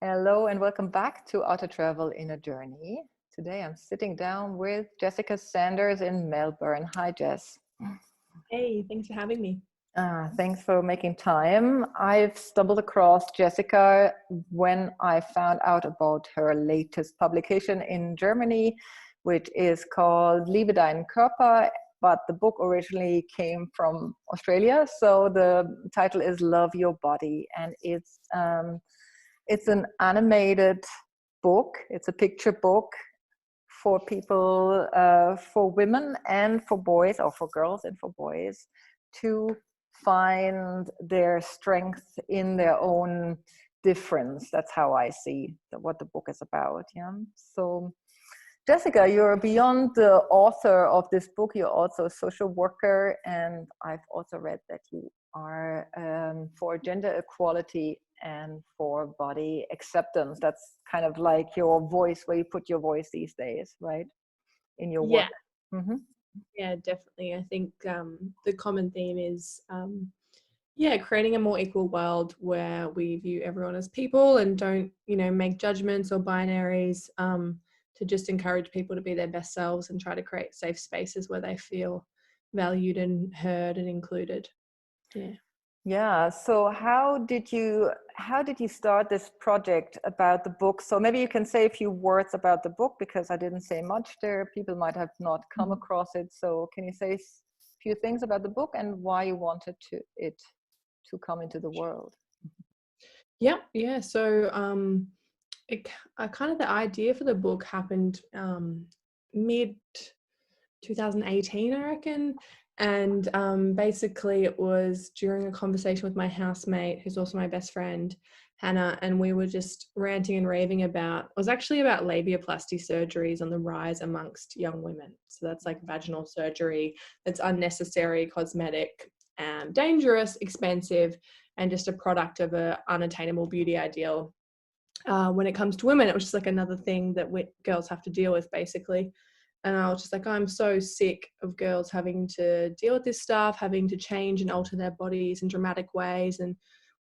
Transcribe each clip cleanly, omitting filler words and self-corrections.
Hello and welcome back to Auto Travel in a Journey. Today I'm sitting down with Jessica Sanders in Melbourne. Hi, Jess. Hey, thanks for having me. Thanks for making time. I've stumbled across Jessica when I found out about her latest publication in Germany, which is called Liebe deinen Körper, but the book originally came from Australia. So the title is Love Your Body, and it's an animated book. It's a picture book for people, for women and for boys, or for girls and for boys, to find their strength in their own difference. That's how I see what the book is about. Yeah. So, Jessica, you're beyond the author of this book. You're also a social worker, and I've also read that you are for gender equality and for body acceptance. That's kind of like your voice, where you put your voice these days, right? In your work. Yeah, Mm-hmm. yeah, definitely. I think the common theme is, creating a more equal world where we view everyone as people and don't, make judgments or binaries. To just encourage people to be their best selves and try to create safe spaces where they feel valued and heard and included. Yeah. Yeah. So how did you start this project about the book? So maybe you can say a few words about the book, because I didn't say much there. People might have not come across it. So can you say a few things about the book and why you wanted it to come into the world? Yeah, yeah. So kind of the idea for the book happened mid 2018, I reckon. And basically it was during a conversation with my housemate, who's also my best friend, Hannah, and we were just ranting and raving it was actually about labiaplasty surgeries on the rise amongst young women. So that's like vaginal surgery that's unnecessary, cosmetic, dangerous, expensive, and just a product of a unattainable beauty ideal. When it comes to women, it was just like another thing that girls have to deal with, basically. And I was just like, I'm so sick of girls having to deal with this stuff, having to change and alter their bodies in dramatic ways and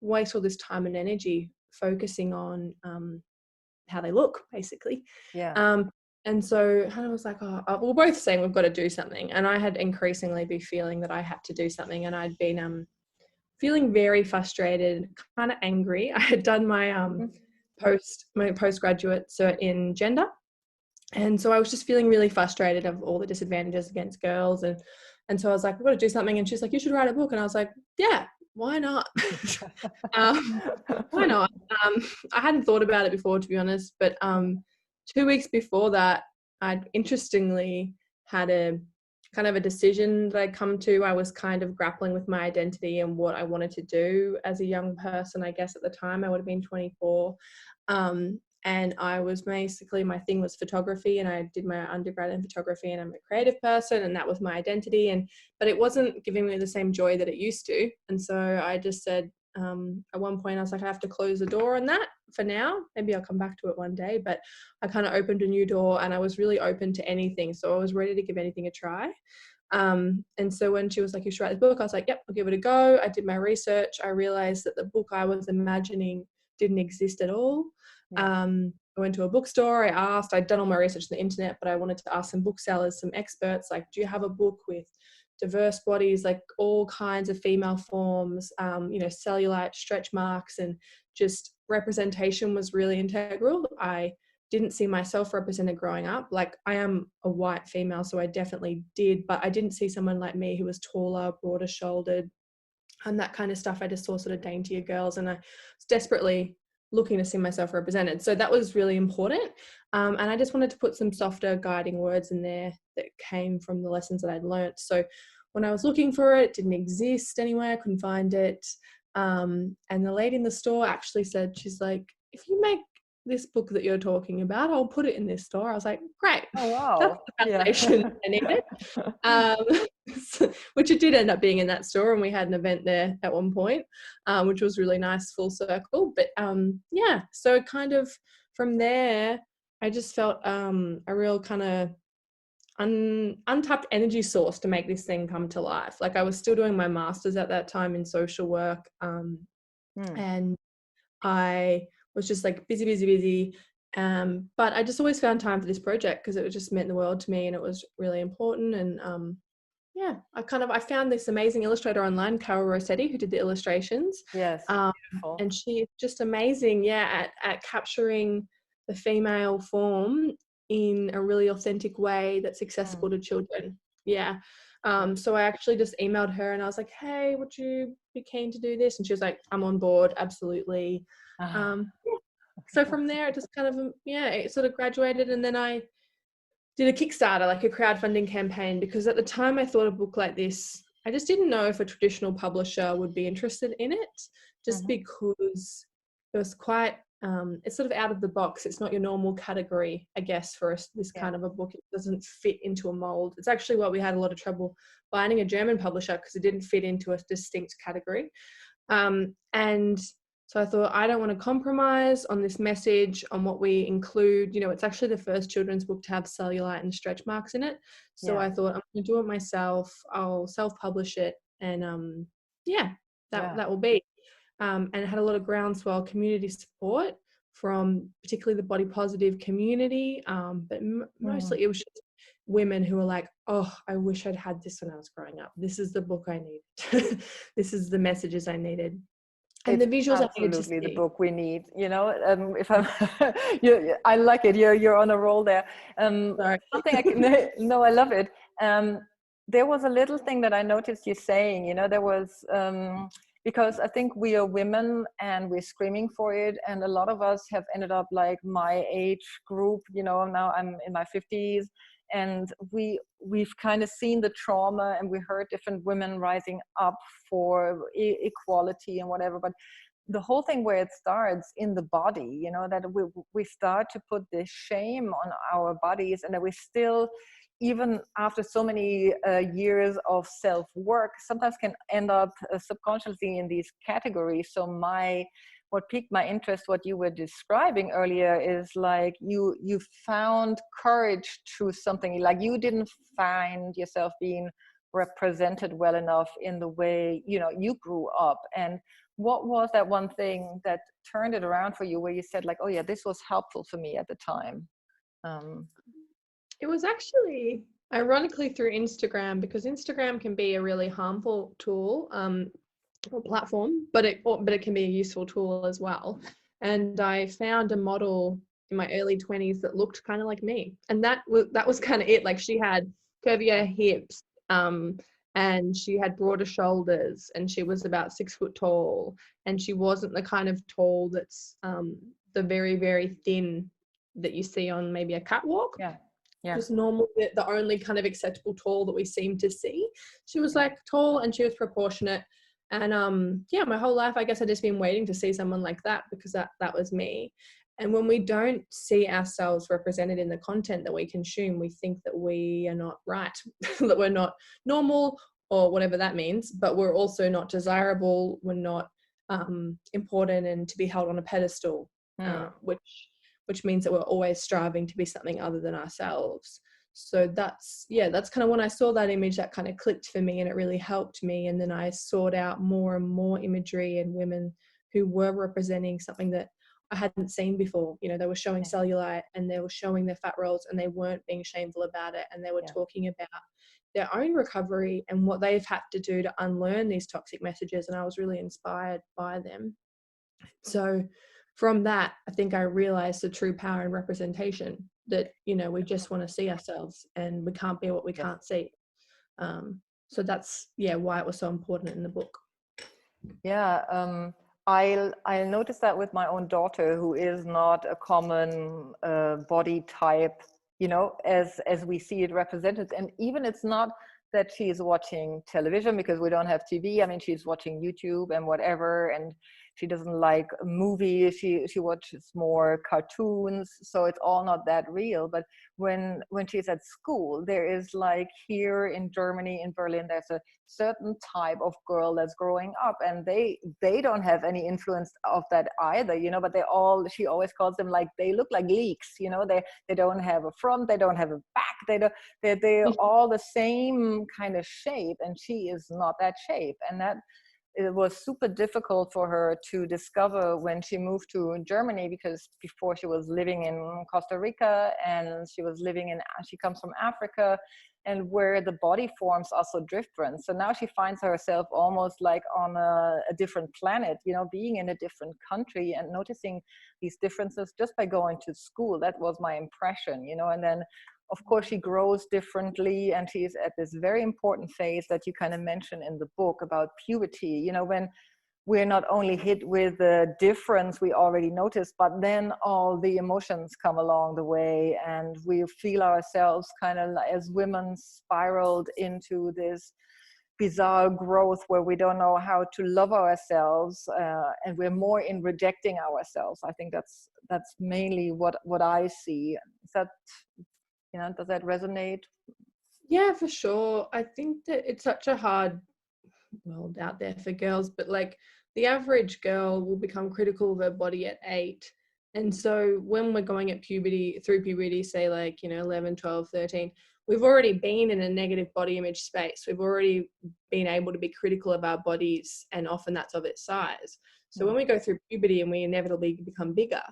waste all this time and energy focusing on how they look, basically. Yeah. And so Hannah was like, we're both saying we've got to do something. And I had increasingly been feeling that I had to do something. And I'd been feeling very frustrated, kind of angry. I had done my postgraduate cert in gender. And so I was just feeling really frustrated of all the disadvantages against girls. And so I was like, we've got to do something. And she's like, you should write a book. And I was like, yeah, why not? Why not? I hadn't thought about it before, to be honest. But 2 weeks before that, I'd interestingly had a kind of a decision that I'd come to. I was kind of grappling with my identity and what I wanted to do as a young person. I guess at the time I would have been 24. And I was basically, my thing was photography, and I did my undergrad in photography, and I'm a creative person, and that was my identity. But it wasn't giving me the same joy that it used to. And so I just said, at one point I was like, I have to close the door on that for now. Maybe I'll come back to it one day. But I kind of opened a new door, and I was really open to anything. So I was ready to give anything a try. And so when she was like, you should write this book, I was like, yep, I'll give it a go. I did my research. I realized that the book I was imagining didn't exist at all. Yeah. I went to a bookstore. I'd done all my research on the internet, but I wanted to ask some booksellers, some experts, like, do you have a book with diverse bodies, like all kinds of female forms, cellulite, stretch marks, and just representation was really integral. I didn't see myself represented growing up. Like, I am a white female, so I definitely did, but I didn't see someone like me who was taller, broader shouldered, and that kind of stuff. I just saw sort of daintier girls, and I was desperately looking to see myself represented. So that was really important. And I just wanted to put some softer guiding words in there that came from the lessons that I'd learnt. So when I was looking for it, it didn't exist anywhere. I couldn't find it. And the lady in the store actually said, she's like, if you make this book that you're talking about, I'll put it in this store. I was like, great. Oh, That's wow. the validation I needed. Which it did end up being in that store, and we had an event there at one point, which was really nice, full circle. But so kind of from there, I just felt a real kind of untapped energy source to make this thing come to life. Like, I was still doing my master's at that time in social work, and I was just like busy, busy, busy. But I just always found time for this project because it just meant the world to me and it was really important. And yeah, I found this amazing illustrator online, Carol Rossetti, who did the illustrations. Yes, beautiful. And she's just amazing, yeah, at capturing the female form in a really authentic way that's accessible to children. Yeah. So I actually just emailed her and I was like, hey, would you be keen to do this? And she was like, I'm on board, absolutely. So from there, it just kind of, yeah, it sort of graduated. And then I did a Kickstarter, like a crowdfunding campaign, because at the time I thought a book like this, I just didn't know if a traditional publisher would be interested in it, just because it was quite, it's sort of out of the box. It's not your normal category, I guess, for this kind of a book. It doesn't fit into a mold. It's actually what we had a lot of trouble finding a German publisher because it didn't fit into a distinct category. And so I thought, I don't want to compromise on this message, on what we include. You know, it's actually the first children's book to have cellulite and stretch marks in it. So I thought, I'm going to do it myself. I'll self-publish it. And that will be. And it had a lot of groundswell community support from particularly the body positive community. But mostly it was just women who were like, oh, I wish I'd had this when I was growing up. This is the book I needed. This is the messages I needed. And it's the visuals absolutely the book we need, you know. If I'm I like it, you're on a roll there. Sorry. Something I can, no, I love it. There was a little thing that I noticed you saying, you know, there was because I think we are women and we're screaming for it, and a lot of us have ended up like my age group, you know. Now I'm in my 50s, and we've kind of seen the trauma, and we heard different women rising up for equality and whatever. But the whole thing where it starts in the body, you know, that we start to put this shame on our bodies, and that we still, even after so many years of self-work, sometimes can end up subconsciously in these categories. So what piqued my interest, what you were describing earlier, is like you found courage through something. Like you didn't find yourself being represented well enough in the way, you know, you grew up. And what was that one thing that turned it around for you, where you said like, oh yeah, this was helpful for me at the time? It was actually ironically through Instagram, because Instagram can be a really harmful tool or platform, but it can be a useful tool as well. And I found a model in my early 20s that looked kind of like me, and that was kind of it. Like she had curvier hips, and she had broader shoulders, and she was about 6 foot tall, and she wasn't the kind of tall that's the very, very thin that you see on maybe a catwalk. Just normal, the only kind of acceptable tall that we seem to see. She was like tall, and she was proportionate. And my whole life, I guess I'd just been waiting to see someone like that, because that was me. And when we don't see ourselves represented in the content that we consume, we think that we are not right, that we're not normal, or whatever that means, but we're also not desirable, we're not important and to be held on a pedestal, which means that we're always striving to be something other than ourselves. So that's kind of when I saw that image, that kind of clicked for me, and it really helped me. And then I sought out more and more imagery and women who were representing something that I hadn't seen before. You know, they were showing cellulite, and they were showing their fat rolls, and they weren't being shameful about it. And they were talking about their own recovery and what they've had to do to unlearn these toxic messages. And I was really inspired by them. So from that, I think I realized the true power in representation, that, you know, we just want to see ourselves, and we can't be what we can't see. So that's, why it was so important in the book. I noticed that with my own daughter, who is not a common body type, you know, as we see it represented. And even it's not that she's watching television, because we don't have TV. I mean, she's watching YouTube and whatever, and she doesn't like movies. She watches more cartoons, so it's all not that real. But when she's at school, there is, like, here in Germany, in Berlin, there's a certain type of girl that's growing up, and they don't have any influence of that either, you know. But she always calls them, like, they look like leeks, you know. They don't have a front, they don't have a back, they're all the same kind of shape, and she is not that shape. And it was super difficult for her to discover when she moved to Germany, because before she was living in Costa Rica, and she comes from Africa, and where the body forms are so different. So now she finds herself almost like on a different planet, being in a different country and noticing these differences just by going to school. That was my impression, and then of course she grows differently, and she's at this very important phase that you kind of mention in the book about puberty, when we're not only hit with the difference we already noticed, but then all the emotions come along the way, and we feel ourselves kind of as women spiraled into this bizarre growth where we don't know how to love ourselves, and we're more in rejecting ourselves. I think that's mainly what I see. Is that, does that resonate? Yeah, for sure. I think that it's such a hard world out there for girls, but like the average girl will become critical of her body at 8. And so when we're going at through puberty, say like, 11, 12, 13, we've already been in a negative body image space. We've already been able to be critical of our bodies, and often that's of its size. So when we go through puberty and we inevitably become bigger,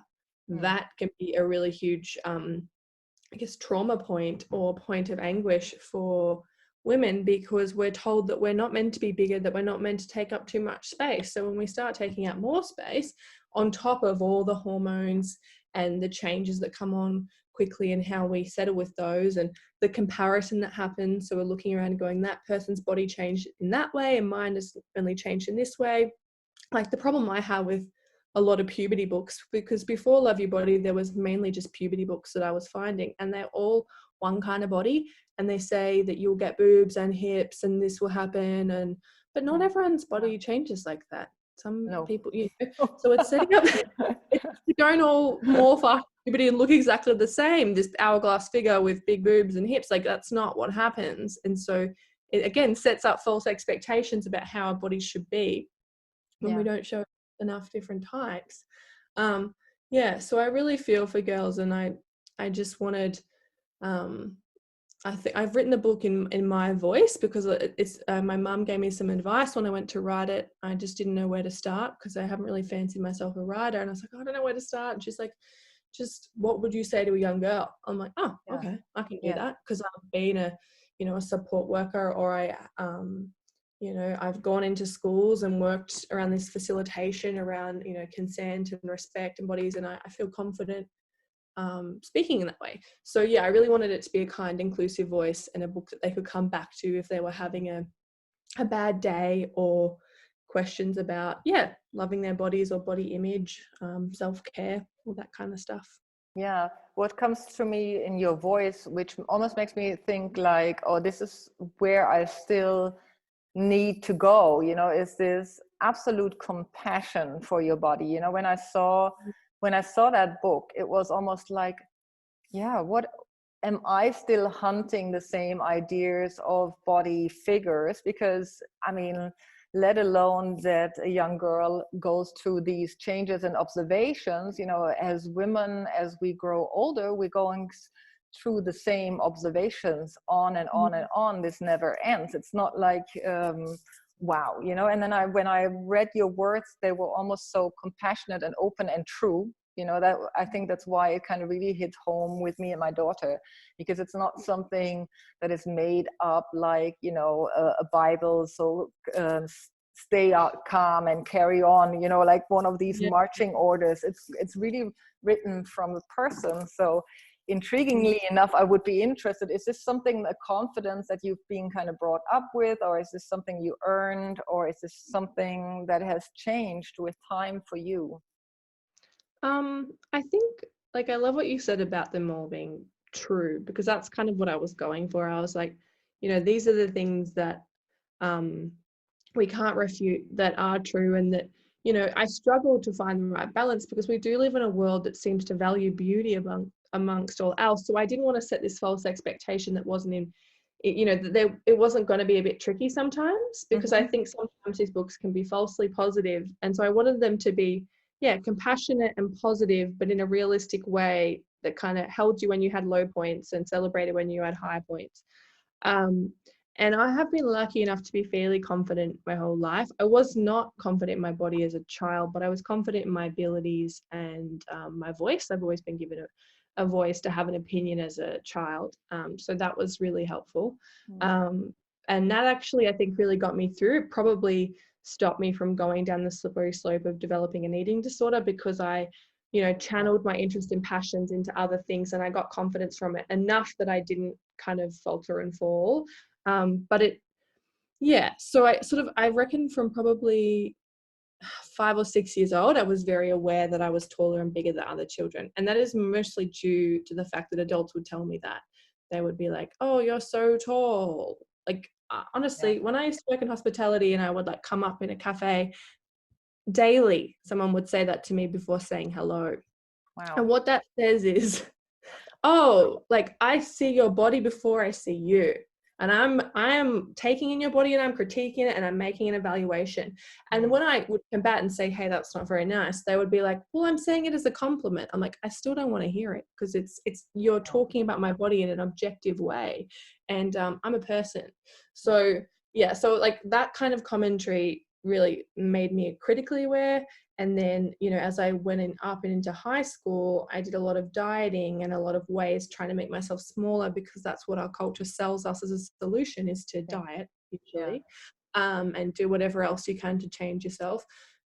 that can be a really huge, I guess, trauma point or point of anguish for women, because we're told that we're not meant to be bigger, that we're not meant to take up too much space. So when we start taking up more space, on top of all the hormones and the changes that come on quickly and how we settle with those, and the comparison that happens, so we're looking around and going, that person's body changed in that way and mine has only changed in this way. Like the problem I have with a lot of puberty books, because before Love Your Body there was mainly just puberty books that I was finding, and they're all one kind of body, and they say that you'll get boobs and hips and this will happen, but not everyone's body changes like that. Some people, so it's setting up you don't all morph after puberty and look exactly the same, this hourglass figure with big boobs and hips. Like that's not what happens. And so it again sets up false expectations about how our bodies should be when we don't show enough different types. So I really feel for girls, and I just wanted, I think I've written the book in my voice, because it's my mum gave me some advice when I went to write it. I just didn't know where to start, because I haven't really fancied myself a writer, and I was like, I don't know where to start. And she's like, just what would you say to a young girl? I'm like, oh, okay, I can do that, because I've been a support worker, or I've gone into schools and worked around this facilitation around, consent and respect and bodies, and I feel confident speaking in that way. So I really wanted it to be a kind, inclusive voice, and a book that they could come back to if they were having a bad day, or questions about loving their bodies or body image, self-care, all that kind of stuff. Yeah, what comes to me in your voice, which almost makes me think like, oh, this is where I still need to go, is this absolute compassion for your body. When I saw that book, it was almost like, what am I still hunting the same ideas of body figures? Because let alone that a young girl goes through these changes and observations, as women, as we grow older, we're going through the same observations on and on and on. This never ends. It's not like, wow, and then when I read your words, they were almost so compassionate and open and true. That I think that's why it kind of really hit home with me and my daughter, because it's not something that is made up like, a Bible. So stay out calm and carry on, like one of these marching orders. It's really written from a person. So intriguingly enough, I would be interested, is this something, a confidence that you've been kind of brought up with, or is this something you earned, or is this something that has changed with time for you? I think, like, I love what you said about them all being true, because that's kind of what I was going for. I was like, these are the things that we can't refute, that are true, and that, I struggle to find the right balance, because we do live in a world that seems to value beauty amongst all else. So I didn't want to set this false expectation that wasn't in, that it wasn't going to be a bit tricky sometimes, because I think sometimes these books can be falsely positive. And so I wanted them to be, compassionate and positive, but in a realistic way that kind of held you when you had low points and celebrated when you had high points. And I have been lucky enough to be fairly confident my whole life. I was not confident in my body as a child, but I was confident in my abilities and my voice. I've always been given a voice to have an opinion as a child. So that was really helpful. Mm. Um, and that actually, I think, really got me through. It probably stopped me from going down the slippery slope of developing an eating disorder, because I, channeled my interest and passions into other things, and I got confidence from it enough that I didn't kind of falter and fall. But it, yeah, so I reckon from probably 5 or 6 years old, I was very aware that I was taller and bigger than other children. And that is mostly due to the fact that adults would tell me that. They would be like, oh, you're so tall. Like, Yeah. honestly, when I used to work in hospitality and I would like come up in a cafe daily, someone would say that to me before saying hello. And Wow. what that says is, oh, like, I see your body before I see you. And I am taking in your body and I'm critiquing it and I'm making an evaluation. And Mm. when I would combat and say, hey, that's not very nice, they would be like, well, I'm saying it as a compliment. I'm like, I still don't want to hear it, because it's you're Yeah. talking about my body in an objective way. And I'm a person. So yeah, so like that kind of commentary really made me critically aware. And then, as I went up and into high school, I did a lot of dieting and a lot of ways trying to make myself smaller, because that's what our culture sells us as a solution, is to Yeah. diet Yeah. usually, and do whatever else you can to change yourself.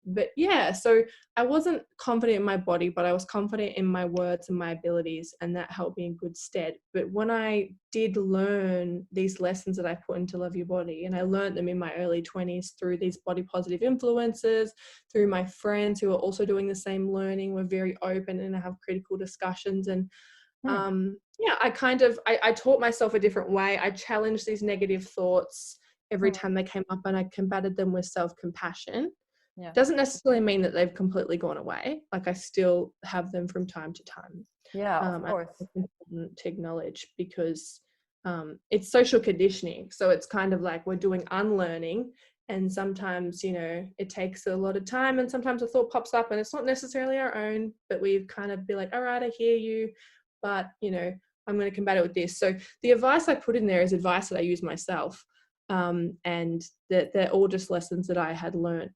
But yeah, so I wasn't confident in my body, but I was confident in my words and my abilities, and that helped me in good stead. But when I did learn these lessons that I put into Love Your Body, and I learned them in my early 20s through these body positive influences, through my friends who are also doing the same learning, we're very open and have critical discussions. And Mm. yeah, I taught myself a different way. I challenged these negative thoughts every Mm. time they came up, and I combated them with self-compassion. Yeah. Doesn't necessarily mean that they've completely gone away. Like, I still have them from time to time. Yeah, of And course. it's important to acknowledge, because it's social conditioning. So it's kind of like we're doing unlearning, and sometimes, it takes a lot of time, and sometimes a thought pops up and it's not necessarily our own, but we've kind of be like, all right, I hear you, but, I'm going to combat it with this. So the advice I put in there is advice that I use myself. And that they're all just lessons that I had learned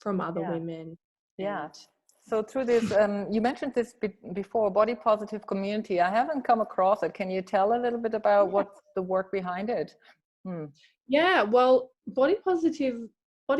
from other Yeah. women. Yeah. And So through this, you mentioned this before, body positive community. I haven't come across it. Can you tell a little bit about yeah, what's the work behind it? Hmm. yeah, well, body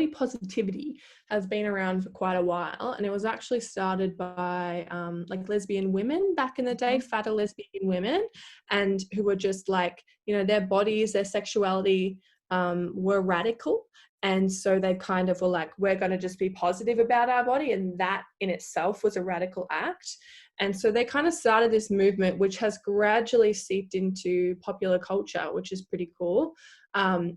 positivity has been around for quite a while, and it was actually started by like lesbian women back in the day, Mhm. fatter lesbian women, and who were just like, their bodies, their sexuality were radical. And so they kind of were like, we're going to just be positive about our body, and that in itself was a radical act. And so they kind of started this movement, which has gradually seeped into popular culture, which is pretty cool.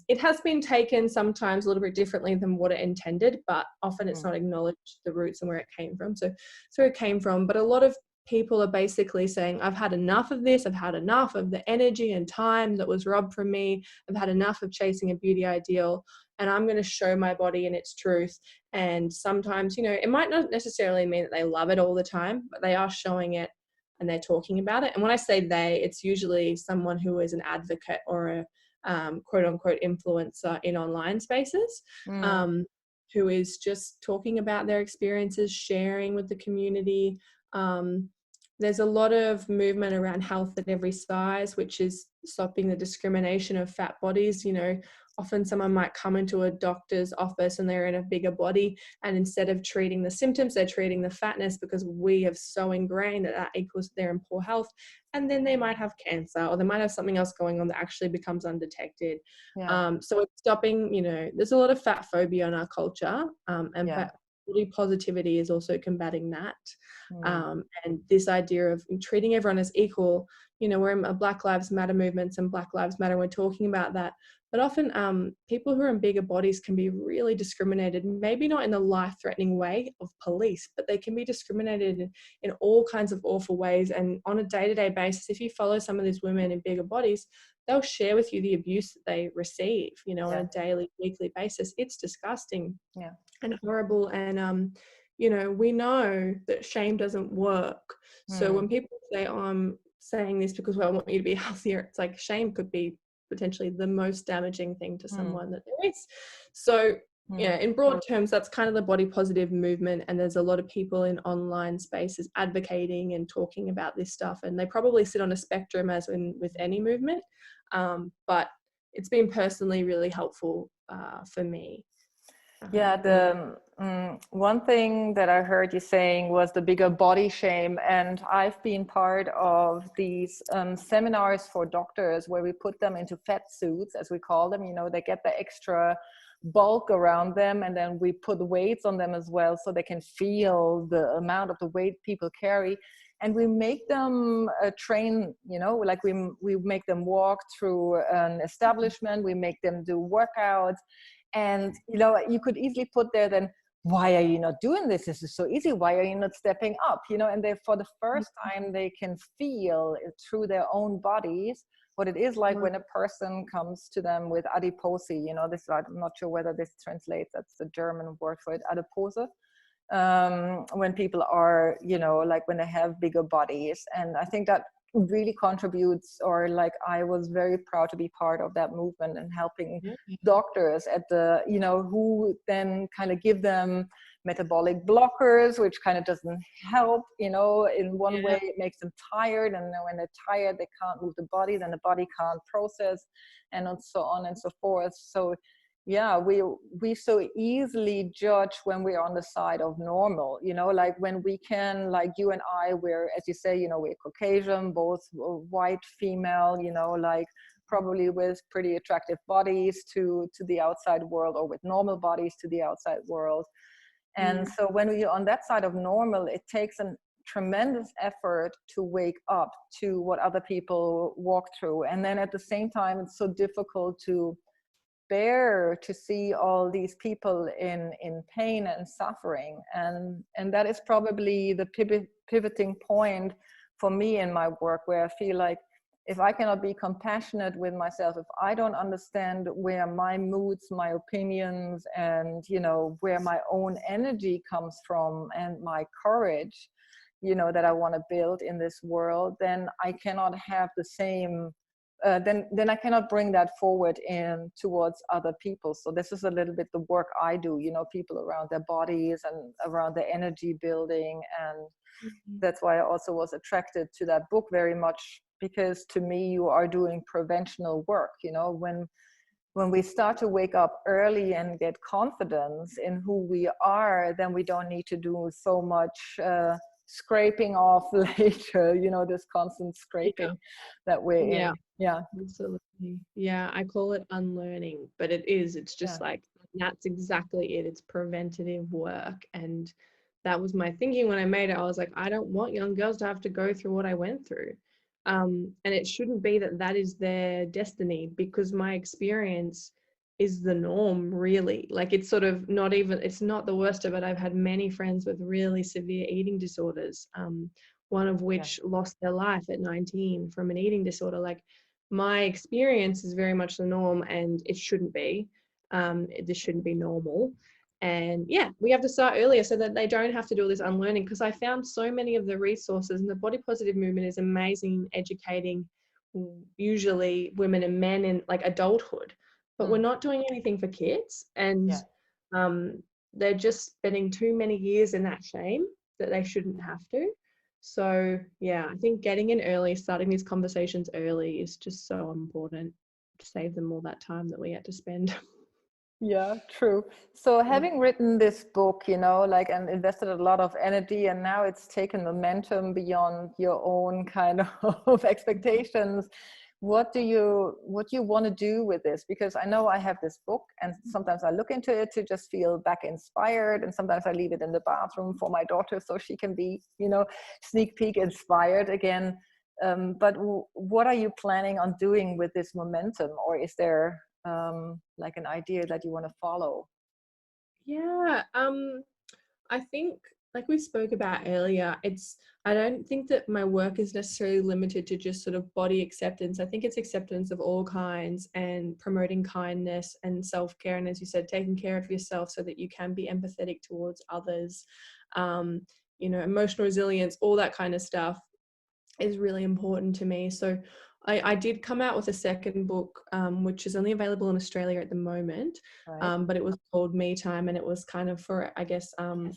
It has been taken sometimes a little bit differently than what it intended, but often it's Mm. not acknowledged the roots and where it came from. So it came from. But a lot of people are basically saying, I've had enough of this. I've had enough of the energy and time that was robbed from me. I've had enough of chasing a beauty ideal, and I'm going to show my body in its truth. And sometimes, it might not necessarily mean that they love it all the time, but they are showing it and they're talking about it. And when I say they, it's usually someone who is an advocate or a quote unquote influencer in online spaces, Mm. um, who is just talking about their experiences, sharing with the community. Um, there's a lot of movement around health at every size, which is stopping the discrimination of fat bodies. Often someone might come into a doctor's office and they're in a bigger body, and instead of treating the symptoms, they're treating the fatness, because we have so ingrained that equals they're in poor health. And then they might have cancer, or they might have something else going on that actually becomes undetected. Yeah. So it's stopping, there's a lot of fat phobia in our culture, and Yeah. body positivity is also combating that. Mm. And this idea of treating everyone as equal. We're in Black Lives Matter movements and Black Lives Matter, we're talking about that. But often people who are in bigger bodies can be really discriminated, maybe not in the life-threatening way of police, but they can be discriminated in all kinds of awful ways. And on a day-to-day basis, if you follow some of these women in bigger bodies, they'll share with you the abuse that they receive, on Yeah. a daily, weekly basis. It's disgusting Yeah. and horrible. And we know that shame doesn't work. So Mm. when people say, oh, I'm saying this because I want you to be healthier, it's like shame could be potentially the most damaging thing to someone that there is. So yeah, in broad terms, that's kind of the body positive movement. And there's a lot of people in online spaces advocating and talking about this stuff. And they probably sit on a spectrum, as in with any movement. But it's been personally really helpful for me. Yeah, the one thing that I heard you saying was the bigger body shame. And I've been part of these seminars for doctors where we put them into fat suits, as we call them. You know, they get the extra bulk around them, and then we put weights on them as well so they can feel the amount of the weight people carry. And we make them train, you know, like we make them walk through an establishment, we make them do workouts. And, you know, you could easily put there then, why are you not doing this? This is so easy. Why are you not stepping up? You know, and they, for the first time, they can feel it through their own bodies what it is like when a person comes to them with adiposity. You know, this, I'm not sure whether this translates, that's the German word for it, adipose. When people are, you know, like when they have bigger bodies. And I think that really contributes, or like I was very proud to be part of that movement and helping doctors at the, you know, who then kind of give them metabolic blockers, which kind of doesn't help, you know, in one way it makes them tired, and then when they're tired they can't move the body, then the body can't process, and so on and so forth. So yeah, we so easily judge when we're on the side of normal, you know, like when we can, like you and I, we're, as you say, you know, we're Caucasian, both white female, you know, like probably with pretty attractive bodies to the outside world, or with normal bodies to the outside world. And so when we're on that side of normal, it takes a tremendous effort to wake up to what other people walk through. And then at the same time, it's so difficult to bear to see all these people in pain and suffering. And that is probably the pivoting point for me in my work, where I feel like if I cannot be compassionate with myself, if I don't understand where my moods, my opinions, and, you know, where my own energy comes from, and my courage, you know, that I want to build in this world, then I cannot have the same then I cannot bring that forward in towards other people. So this is a little bit the work I do, you know, people around their bodies and around their energy building. And that's why I also was attracted to that book very much, because to me, you are doing preventional work. You know, when we start to wake up early and get confidence in who we are, then we don't need to do so much scraping off later, you know, this constant scraping that we're in. Yeah, absolutely. Yeah, I call it unlearning, but it's just like, that's exactly it. It's preventative work. And that was my thinking when I made it. I was like, I don't want young girls to have to go through what I went through. And it shouldn't be that is their destiny, because my experience is the norm, really. Like, it's sort of not even, it's not the worst of it. I've had many friends with really severe eating disorders, one of which lost their life at 19 from an eating disorder. Like, my experience is very much the norm, and it shouldn't be. This shouldn't be normal. And yeah, we have to start earlier so that they don't have to do all this unlearning, because I found so many of the resources, and the body positive movement is amazing, educating usually women and men in like adulthood, but we're not doing anything for kids. And they're just spending too many years in that shame that they shouldn't have to. So yeah, I think getting in early, starting these conversations early is just so important to save them all that time that we had to spend. Yeah, true. So having written this book, you know, like, and invested a lot of energy, and now it's taken momentum beyond your own kind of expectations. What do you want to do with this? Because I know I have this book, and sometimes I look into it to just feel back inspired, and sometimes I leave it in the bathroom for my daughter so she can be, you know, sneak peek inspired again. But what are you planning on doing with this momentum, or is there like an idea that you want to follow? Yeah, I think, like we spoke about earlier, I don't think that my work is necessarily limited to just sort of body acceptance. I think it's acceptance of all kinds, and promoting kindness and self-care. And as you said, taking care of yourself so that you can be empathetic towards others. You know, emotional resilience, all that kind of stuff is really important to me. So I did come out with a second book, which is only available in Australia at the moment, Right. but it was called Me Time, and it was kind of for, I guess,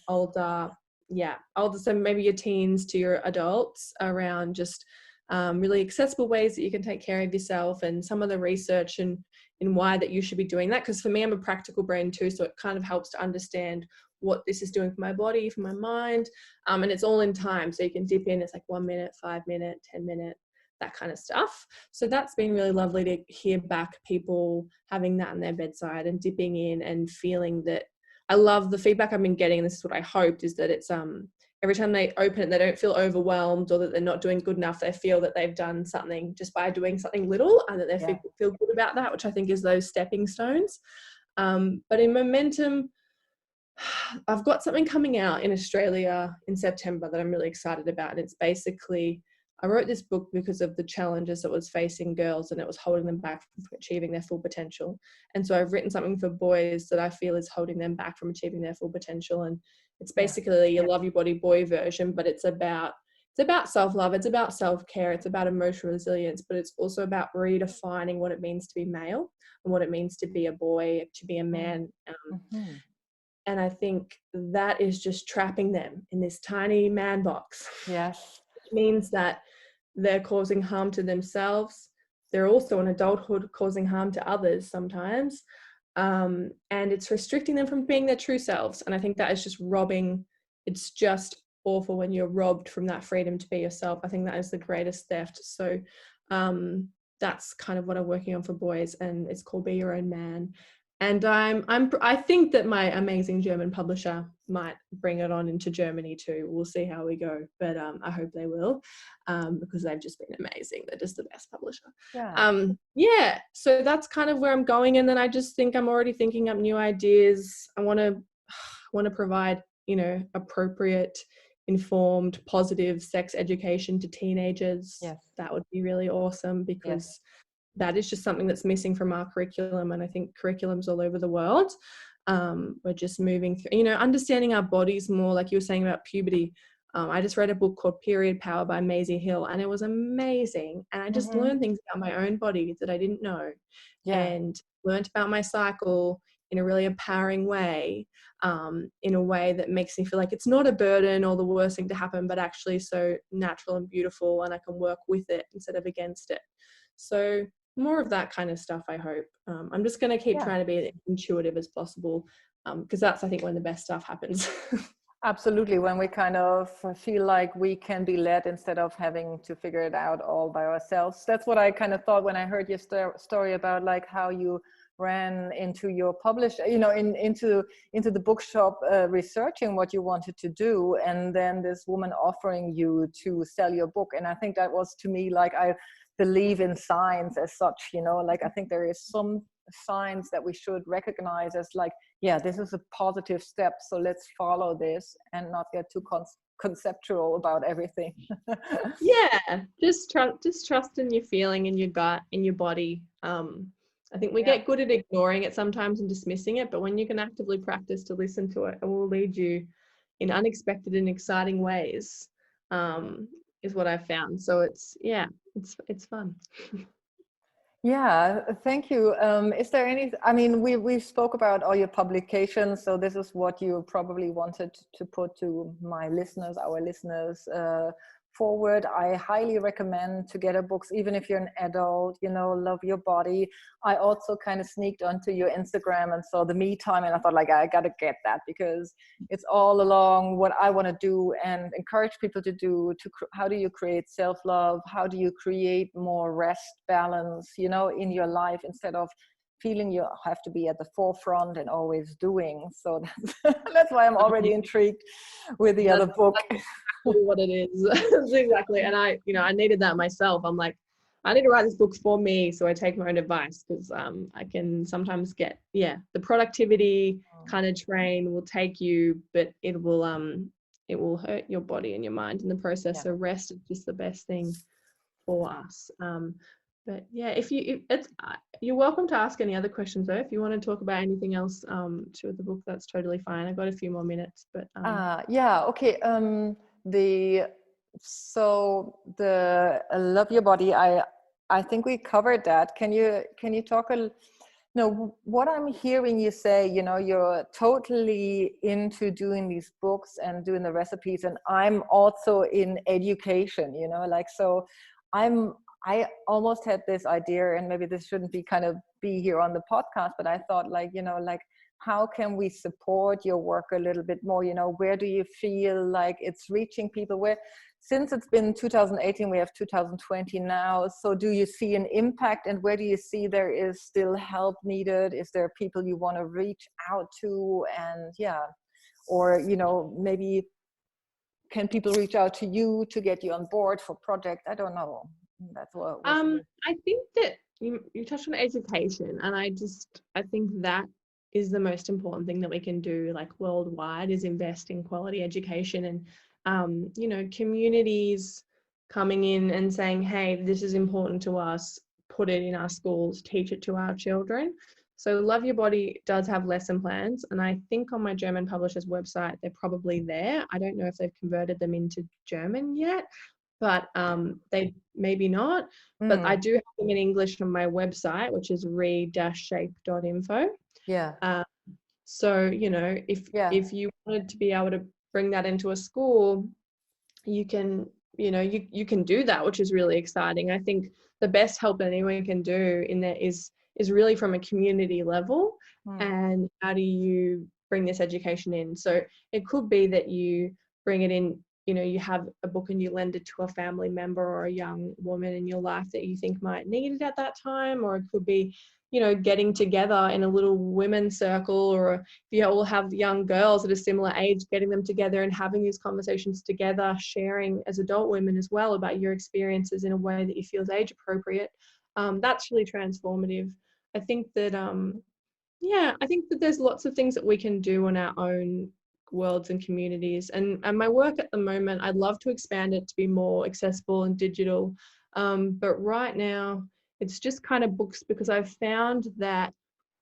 older, so maybe your teens to your adults, around just really accessible ways that you can take care of yourself, and some of the research and in why that you should be doing that. Because for me, I'm a practical brain too, so it kind of helps to understand what this is doing for my body, for my mind, and it's all in time, so you can dip in. It's like 1 minute, 5 minute, 10 minute, that kind of stuff. So that's been really lovely to hear back people having that in their bedside and dipping in and feeling that. I love the feedback I've been getting, and this is what I hoped, is that it's every time they open it, they don't feel overwhelmed or that they're not doing good enough. They feel that they've done something just by doing something little, and that they feel good about that, which I think is those stepping stones. But in momentum, I've got something coming out in Australia in September that I'm really excited about. And it's basically, I wrote this book because of the challenges that was facing girls, and it was holding them back from achieving their full potential. And so I've written something for boys that I feel is holding them back from achieving their full potential. And it's basically a love your body boy version, but it's about self-love, it's about self-care, it's about emotional resilience, but it's also about redefining what it means to be male and what it means to be a boy, to be a man. And I think that is just trapping them in this tiny man box. Yes. It means that they're causing harm to themselves. They're also in adulthood causing harm to others sometimes. And it's restricting them from being their true selves. And I think that is just robbing. It's just awful when you're robbed from that freedom to be yourself. I think that is the greatest theft. So that's kind of what I'm working on for boys, and it's called Be Your Own Man. And I think that my amazing German publisher might bring it on into Germany too. We'll see how we go, but I hope they will, because they've just been amazing. They're just the best publisher. So that's kind of where I'm going. And then I just think I'm already thinking up new ideas. I want to provide, appropriate, informed, positive sex education to teenagers. That would be really awesome, because that is just something that's missing from our curriculum, and I think curriculums all over the world. We're just moving through, understanding our bodies more, like you were saying about puberty. I just read a book called Period Power by Maisie Hill, and it was amazing. And I just learned things about my own body that I didn't know, and learned about my cycle in a really empowering way, in a way that makes me feel like it's not a burden or the worst thing to happen, but actually so natural and beautiful, and I can work with it instead of against it. So more of that kind of stuff, I hope. I'm just going to keep trying to be as intuitive as possible, because that's, I think, when the best stuff happens. Absolutely, when we kind of feel like we can be led instead of having to figure it out all by ourselves. That's what I kind of thought when I heard your story about like how you ran into your publisher, into the bookshop, researching what you wanted to do, and then this woman offering you to sell your book. And I think that was, to me, like, I believe in signs as such, like I think there is some signs that we should recognize as like, this is a positive step, so let's follow this and not get too conceptual about everything. Just trust in your feeling, in your gut, in your body. I think we get good at ignoring it sometimes and dismissing it, but when you can actively practice to listen to it, it will lead you in unexpected and exciting ways, is what I've found. So it's fun. Thank you. Is there any, we spoke about all your publications, so this is what you probably wanted to put to our listeners, forward. I highly recommend to get a book, even if you're an adult, love your body. I also kind of sneaked onto your Instagram and saw the Me Time, and I thought, like, I got to get that, because it's all along what I want to do and encourage people to do. How do you create self-love? How do you create more rest, balance, in your life, instead of feeling you have to be at the forefront and always doing. So that's why I'm already intrigued with the other book. What it is. Exactly. And I needed that myself. I'm like, I need to write this book for me, so I take my own advice, because I can sometimes get the productivity kind of train will take you, but it will hurt your body and your mind in the process. So rest is just the best thing for us. But you're welcome to ask any other questions though. If you want to talk about anything else to the book, that's totally fine. I've got a few more minutes, but okay. The Love Your Body, I I think we covered that. Can you talk no, what I'm hearing you say, you know, you're totally into doing these books and doing the recipes, and I'm also in education, you know, like, so I almost had this idea, and maybe this shouldn't be here on the podcast, but I thought, like, you know, like, how can we support your work a little bit more? You know, where do you feel like it's reaching people? Where, since it's been 2018, we have 2020 now. So do you see an impact, and where do you see there is still help needed? Is there people you want to reach out to? And yeah, or, you know, maybe can people reach out to you to get you on board for projects? I don't know. That's what was. I think that you touched on education, and I think that is the most important thing that we can do, like, worldwide, is invest in quality education. And you know, communities coming in and saying, hey, this is important to us, put it in our schools, teach it to our children. So Love Your Body does have lesson plans, and I think on my German publisher's website they're probably there. I don't know if they've converted them into German yet, but they maybe not. But I do have them in English on my website, which is re-shape.info. Yeah. So, you know, if you wanted to be able to bring that into a school, you can, you know, you can do that, which is really exciting. I think the best help that anyone can do in there is really from a community level. And how do you bring this education in? So it could be that you bring it in, you know, you have a book and you lend it to a family member or a young woman in your life that you think might need it at that time. Or it could be, you know, getting together in a little women's circle, or if you all have young girls at a similar age, getting them together and having these conversations together, sharing as adult women as well about your experiences in a way that you feel is age appropriate. That's really transformative. I think that I think that there's lots of things that we can do on our own worlds and communities. And my work at the moment, I'd love to expand it to be more accessible and digital. But right now, it's just kind of books, because I've found that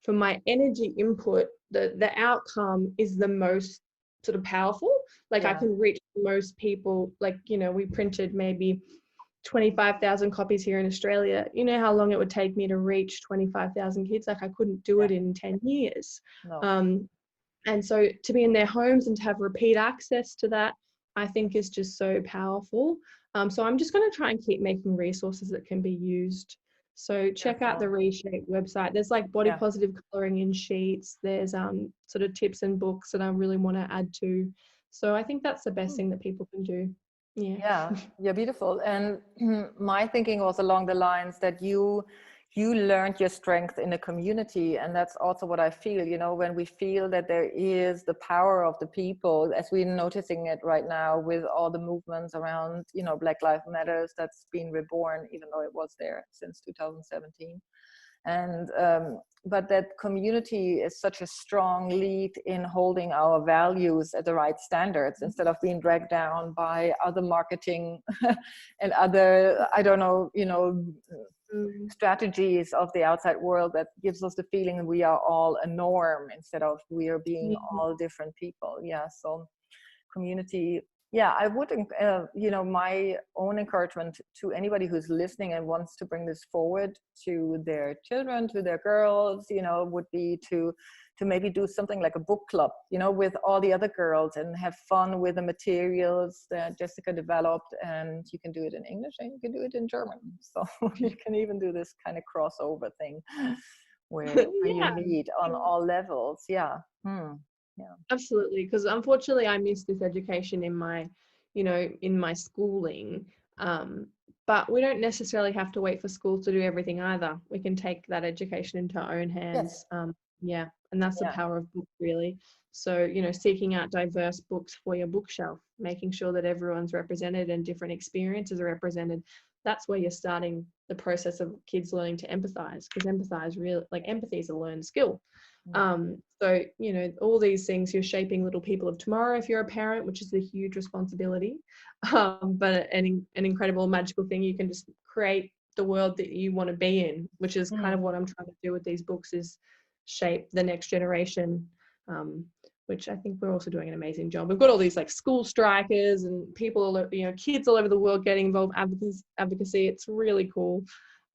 for my energy input, the outcome is the most sort of powerful. Like, I can reach most people. Like, you know, we printed maybe 25,000 copies here in Australia. You know how long it would take me to reach 25,000 kids? Like, I couldn't do it in 10 years. No. And so to be in their homes and to have repeat access to that, I think is just so powerful. So I'm just going to try and keep making resources that can be used. So check out the Reshape website. There's like body positive coloring in sheets. There's sort of tips and books that I really want to add to. So I think that's the best thing that people can do. Yeah, beautiful. And my thinking was along the lines that you learned your strength in a community, and that's also what I feel, you know, when we feel that there is the power of the people, as we're noticing it right now with all the movements around, you know, Black Lives Matters, that's been reborn, even though it was there since 2017. And but that community is such a strong lead in holding our values at the right standards, instead of being dragged down by other marketing and other, I don't know, you know, strategies of the outside world that gives us the feeling we are all a norm instead of we are being all different people. So community. I would, you know, my own encouragement to anybody who's listening and wants to bring this forward to their children, to their girls, you know, would be to maybe do something like a book club, you know, with all the other girls, and have fun with the materials that Jessica developed. And you can do it in English and you can do it in German. So you can even do this kind of crossover thing where you meet on all levels. Absolutely, because unfortunately I missed this education in my, you know, in my schooling. But we don't necessarily have to wait for school to do everything either. We can take that education into our own hands. And that's the power of books, really. So, you know, seeking out diverse books for your bookshelf, making sure that everyone's represented and different experiences are represented. That's where you're starting the process of kids learning to empathize, because empathy is a learned skill. So, you know, all these things, you're shaping little people of tomorrow if you're a parent, which is a huge responsibility, but an incredible magical thing. You can just create the world that you want to be in, which is kind of what I'm trying to do with these books, is shape the next generation, which I think we're also doing an amazing job. We've got all these like school strikers and people, you know, kids all over the world getting involved in advocacy. It's really cool.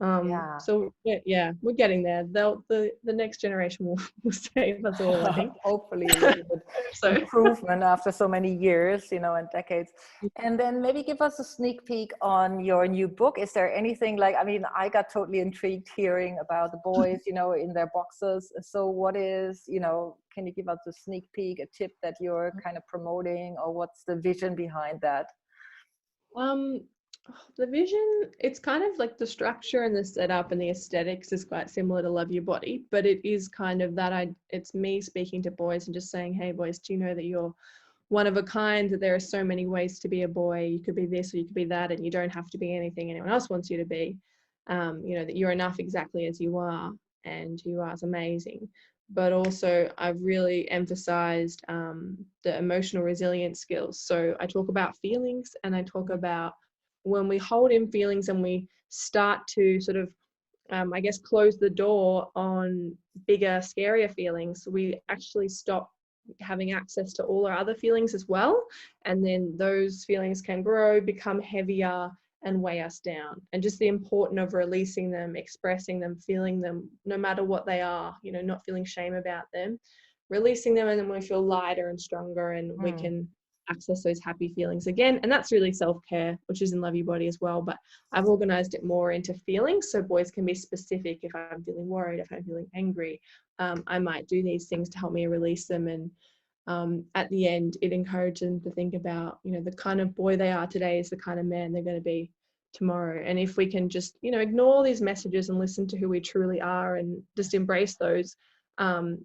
Yeah. So yeah, we're getting there. The next generation will save us all, I think. Hopefully a little bit So improvement after so many years, and decades. And then maybe give us a sneak peek on your new book. Is there anything like, I mean, I got totally intrigued hearing about the boys, in their boxes. So what is, can you give us a sneak peek, a tip that you're kind of promoting, or what's the vision behind that? Um, the vision, it's kind of like the structure and the setup and the aesthetics is quite similar to Love Your Body, but it is kind of that it's me speaking to boys and just saying, hey boys, do you know that you're one of a kind, that there are so many ways to be a boy. You could be this or you could be that, and you don't have to be anything anyone else wants you to be. That you're enough exactly as you are, and you are amazing. But also I've really emphasized the emotional resilience skills. So I talk about feelings, and I talk about when we hold in feelings and we start to sort of I guess close the door on bigger, scarier feelings, we actually stop having access to all our other feelings as well. And then those feelings can grow, become heavier, and weigh us down. And just the importance of releasing them, expressing them, feeling them, no matter what they are, not feeling shame about them, releasing them, and then we feel lighter and stronger, and we can access those happy feelings again. And that's really self-care, which is in Love Your Body as well. But I've organized it more into feelings, so boys can be specific. If I'm feeling worried, if I'm feeling angry, I might do these things to help me release them. And at the end, it encourages them to think about, the kind of boy they are today is the kind of man they're going to be tomorrow. And if we can just, ignore these messages and listen to who we truly are and just embrace those,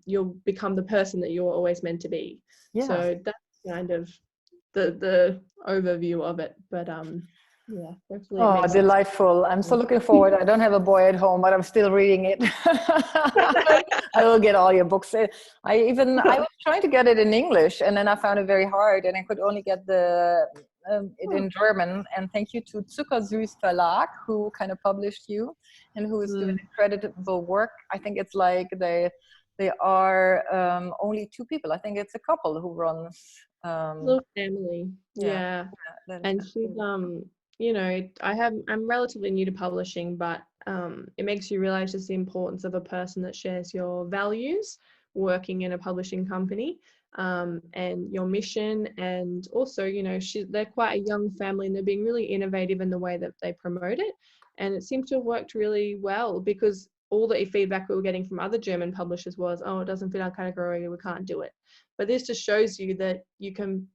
you'll become the person that you're always meant to be. Yeah. So that's kind of the overview of it. But yeah, hopefully it Oh, makes sense. delightful. I'm so looking forward. I don't have a boy at home, but I'm still reading it. I will get all your books. I was trying to get it in English, and then I found it very hard, and I could only get it in German. And thank you to Zuckersüß Verlag, who kind of published you and who is doing incredible work. I think it's like they are only two people. I think it's a couple who runs Little family. Yeah. And she's I'm relatively new to publishing, but it makes you realize just the importance of a person that shares your values working in a publishing company, and your mission. And also, they're quite a young family, and they're being really innovative in the way that they promote it. And it seems to have worked really well, because all the feedback we were getting from other German publishers was, oh, it doesn't fit our category, we can't do it. But this just shows you that you can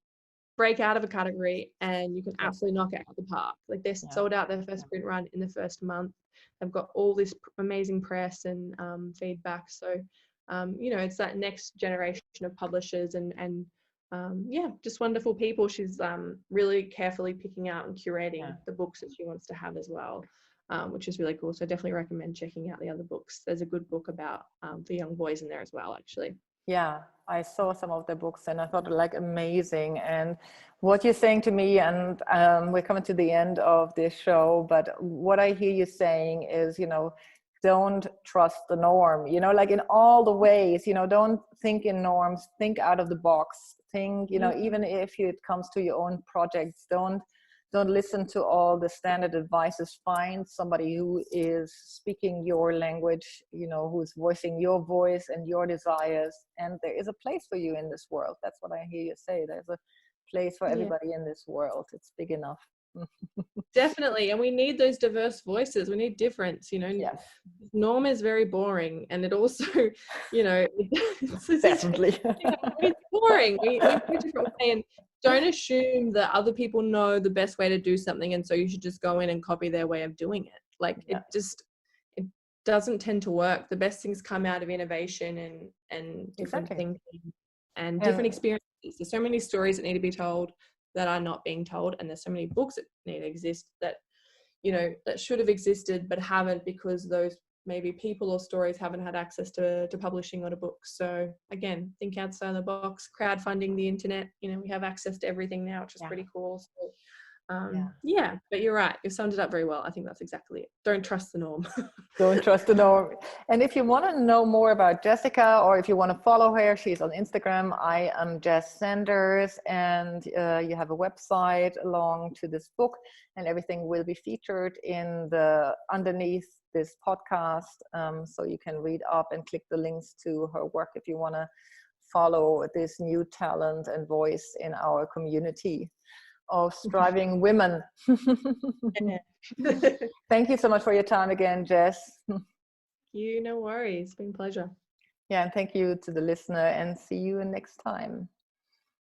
break out of a category and you can absolutely knock it out of the park. Like, they sold out their first print run in the first month. They've got all this amazing press and feedback. So, it's that next generation of publishers and just wonderful people. She's really carefully picking out and curating the books that she wants to have as well, which is really cool. So I definitely recommend checking out the other books. There's a good book about the young boys in there as well, actually. Yeah, I saw some of the books and I thought like amazing. And what you're saying to me, and we're coming to the end of this show, but what I hear you saying is, don't trust the norm, like in all the ways, don't think in norms, think out of the box, think, even if it comes to your own projects, don't listen to all the standard advices. Find somebody who is speaking your language, who's voicing your voice and your desires. And there is a place for you in this world. That's what I hear you say. There's a place for everybody in this world. It's big enough. Definitely. And we need those diverse voices. We need difference, Yes. Norm is very boring. And it also, it's Definitely. it's boring. We need a different way. And don't assume that other people know the best way to do something, and so you should just go in and copy their way of doing it. Like, it doesn't tend to work. The best things come out of innovation and different thinking and different experiences. There's so many stories that need to be told that are not being told, and there's so many books that need to exist that that should have existed but haven't, because those maybe people or stories haven't had access to publishing or to books. So again, think outside the box. Crowdfunding, the internet, we have access to everything now, which is pretty cool. So Yeah, but you're right. You summed it up very well. I think that's exactly it. Don't trust the norm. Don't trust the norm. And if you want to know more about Jessica, or if you want to follow her, she's on Instagram. I am Jess Sanders, and you have a website along to this book, and everything will be featured in the underneath this podcast. So you can read up and click the links to her work if you want to follow this new talent and voice in our community of striving women. Thank you so much for your time again, Jess. No worries. It's been a pleasure. Yeah, and thank you to the listener, and see you next time.